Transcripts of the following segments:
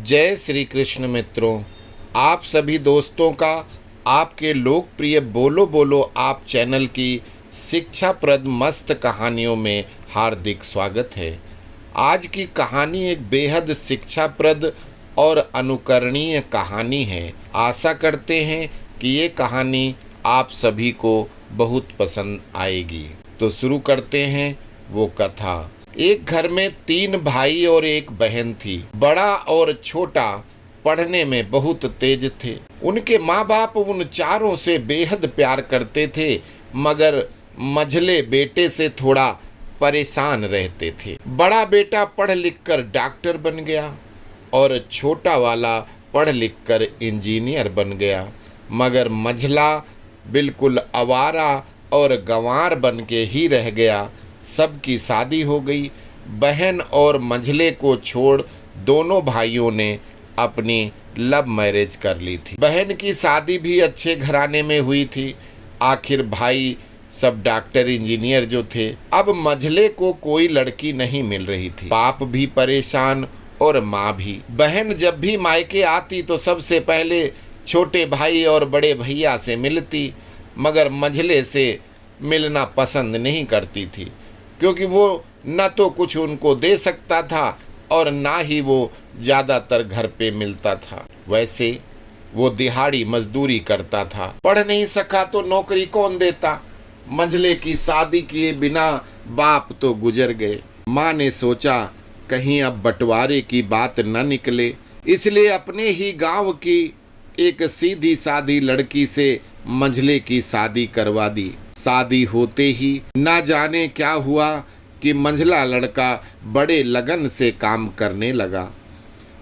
जय श्री कृष्ण मित्रों, आप सभी दोस्तों का आपके लोकप्रिय बोलो बोलो आप चैनल की शिक्षाप्रद मस्त कहानियों में हार्दिक स्वागत है। आज की कहानी एक बेहद शिक्षाप्रद और अनुकरणीय कहानी है। आशा करते हैं कि ये कहानी आप सभी को बहुत पसंद आएगी। तो शुरू करते हैं वो कथा। एक घर में 3 भाई और एक बहन थी। बड़ा और छोटा पढ़ने में बहुत तेज थे। उनके माँ बाप उन चारों से बेहद प्यार करते थे, मगर मझले बेटे से थोड़ा परेशान रहते थे। बड़ा बेटा पढ़ लिख कर डॉक्टर बन गया और छोटा वाला पढ़ लिख कर इंजीनियर बन गया, मगर मझला बिल्कुल आवारा और गंवार बन के ही रह गया। सबकी शादी हो गई। बहन और मंझले को छोड़ दोनों भाइयों ने अपनी लव मैरिज कर ली थी। बहन की शादी भी अच्छे घराने में हुई थी। आखिर भाई सब डॉक्टर इंजीनियर जो थे। अब मंझले को कोई लड़की नहीं मिल रही थी। बाप भी परेशान और माँ भी। बहन जब भी मायके आती तो सबसे पहले छोटे भाई और बड़े भैया से मिलती, मगर मंझले से मिलना पसंद नहीं करती थी, क्योंकि वो न तो कुछ उनको दे सकता था और ना ही वो ज़्यादातर घर पे मिलता था। वैसे वो दिहाड़ी मजदूरी करता था। पढ़ नहीं सका तो नौकरी कौन देता। मंझले की शादी किए बिना बाप तो गुजर गए। माँ ने सोचा कहीं अब बंटवारे की बात न निकले, इसलिए अपने ही गांव की एक सीधी सादी लड़की से मंझले की शादी करवा दी। शादी होते ही ना जाने क्या हुआ कि मंझला लड़का बड़े लगन से काम करने लगा।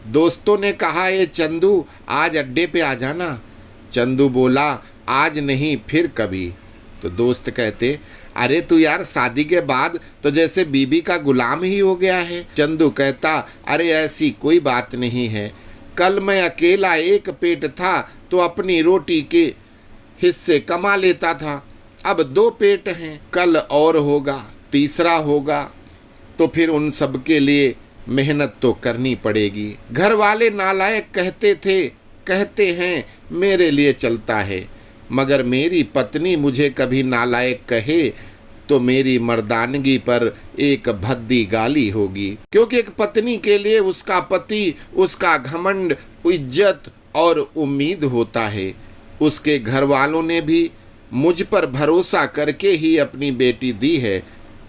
दोस्तों ने कहा, ये चंदू आज अड्डे पे आ जाना। चंदू बोला, आज नहीं फिर कभी। तो दोस्त कहते, अरे तू यार शादी के बाद तो जैसे बीबी का गुलाम ही हो गया है। चंदू कहता, अरे ऐसी कोई बात नहीं है। कल मैं अकेला एक पेट था तो अपनी रोटी के हिस्से कमा लेता था। अब 2 पेट हैं, कल और होगा, तीसरा होगा, तो फिर उन सब के लिए मेहनत तो करनी पड़ेगी। घर वाले नालायक कहते हैं मेरे लिए चलता है, मगर मेरी पत्नी मुझे कभी नालायक कहे तो मेरी मर्दानगी पर एक भद्दी गाली होगी, क्योंकि एक पत्नी के लिए उसका पति उसका घमंड, इज्जत और उम्मीद होता है। उसके घर वालों ने भी मुझ पर भरोसा करके ही अपनी बेटी दी है,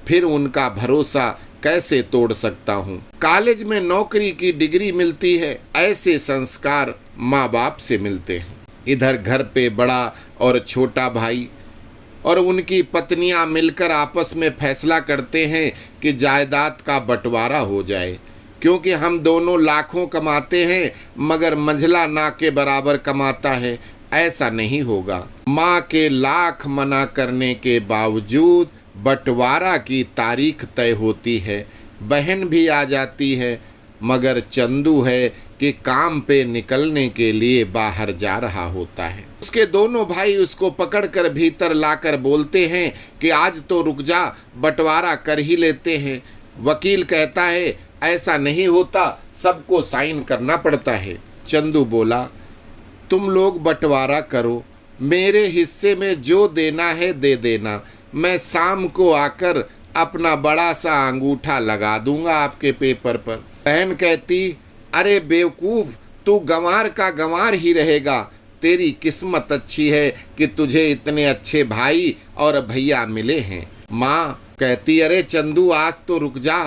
फिर उनका भरोसा कैसे तोड़ सकता हूँ। कॉलेज में नौकरी की डिग्री मिलती है, ऐसे संस्कार माँ बाप से मिलते हैं। इधर घर पे बड़ा और छोटा भाई और उनकी पत्नियां मिलकर आपस में फैसला करते हैं कि जायदाद का बंटवारा हो जाए, क्योंकि हम दोनों लाखों कमाते हैं मगर मंझला ना के बराबर कमाता है। ऐसा नहीं होगा। माँ के लाख मना करने के बावजूद बंटवारा की तारीख तय होती है। बहन भी आ जाती है, मगर चंदू है कि काम पे निकलने के लिए बाहर जा रहा होता है। उसके दोनों भाई उसको पकड़कर भीतर लाकर बोलते हैं कि आज तो रुक जा, बंटवारा कर ही लेते हैं। वकील कहता है ऐसा नहीं होता, सबको साइन करना पड़ता है। चंदू बोला, तुम लोग बंटवारा करो, मेरे हिस्से में जो देना है दे देना। मैं शाम को आकर अपना बड़ा सा अंगूठा लगा दूंगा आपके पेपर पर। बहन कहती, अरे बेवकूफ़, तू गंवार का गंवार ही रहेगा। तेरी किस्मत अच्छी है कि तुझे इतने अच्छे भाई और भैया मिले हैं। माँ कहती, अरे चंदू आज तो रुक जा।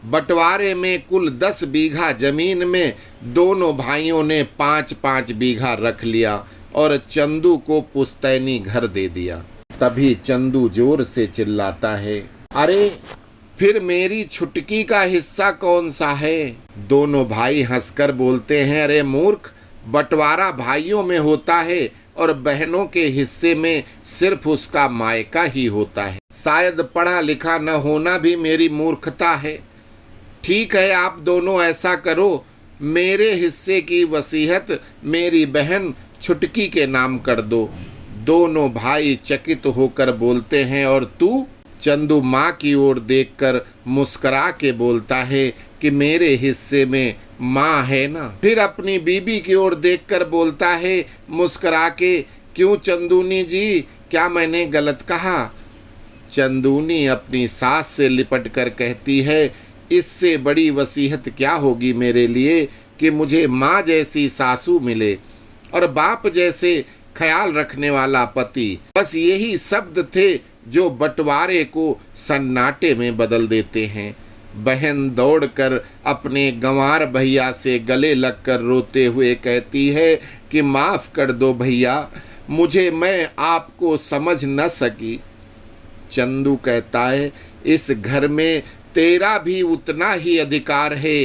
बंटवारे में कुल 10 बीघा जमीन में दोनों भाइयों ने 5-5 बीघा रख लिया और चंदू को पुश्तैनी घर दे दिया। तभी चंदू जोर से चिल्लाता है, अरे फिर मेरी छुटकी का हिस्सा कौन सा है। दोनों भाई हंसकर बोलते हैं, अरे मूर्ख, बंटवारा भाइयों में होता है और बहनों के हिस्से में सिर्फ उसका मायका ही होता है। शायद पढ़ा लिखा न होना भी मेरी मूर्खता है। ठीक है, आप दोनों ऐसा करो, मेरे हिस्से की वसीयत मेरी बहन छुटकी के नाम कर दो। दोनों भाई चकित होकर बोलते हैं, और तू? चंदू माँ की ओर देखकर मुस्करा के बोलता है कि मेरे हिस्से में माँ है ना। फिर अपनी बीबी की ओर देखकर बोलता है मुस्कुरा के, क्यों चंदूनी जी, क्या मैंने गलत कहा? चंदूनी अपनी सास से लिपट कर कहती है, इससे बड़ी वसीयत क्या होगी मेरे लिए कि मुझे माँ जैसी सासू मिले और बाप जैसे ख्याल रखने वाला पति। बस यही शब्द थे जो बंटवारे को सन्नाटे में बदल देते हैं। बहन दौड़कर अपने गंवार भैया से गले लगकर रोते हुए कहती है कि माफ़ कर दो भैया, मुझे, मैं आपको समझ न सकी। चंदू कहता है, इस घर में तेरा भी उतना ही अधिकार है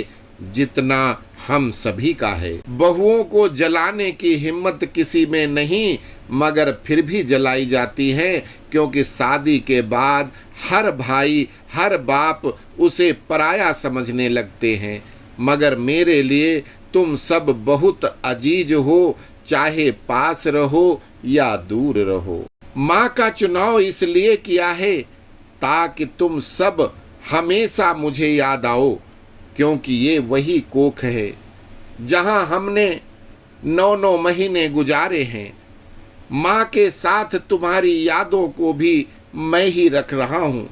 जितना हम सभी का है। बहुओं को जलाने की हिम्मत किसी में नहीं, मगर फिर भी जलाई जाती है, क्योंकि शादी के बाद हर भाई हर बाप उसे पराया समझने लगते हैं। मगर मेरे लिए तुम सब बहुत अजीज हो, चाहे पास रहो या दूर रहो। माँ का चुनाव इसलिए किया है ताकि तुम सब हमेशा मुझे याद आओ, क्योंकि ये वही कोख है जहाँ हमने 9 महीने गुजारे हैं। माँ के साथ तुम्हारी यादों को भी मैं ही रख रहा हूँ।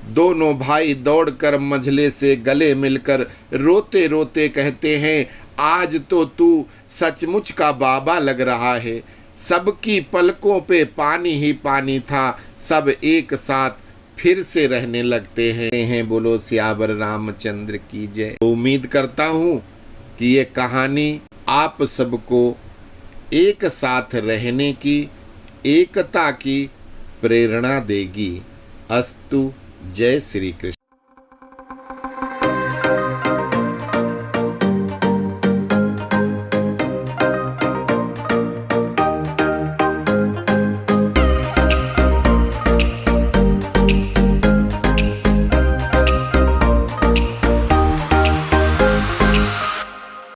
दोनों भाई दौड़कर मंझले से गले मिलकर रोते रोते कहते हैं, आज तो तू सचमुच का बाबा लग रहा है। सबकी पलकों पे पानी ही पानी था, सब एक साथ फिर से रहने लगते हैं। बोलो सियावर रामचंद्र की जय। उम्मीद करता हूँ कि ये कहानी आप सबको एक साथ रहने की, एकता की प्रेरणा देगी। अस्तु। जय श्री कृष्ण।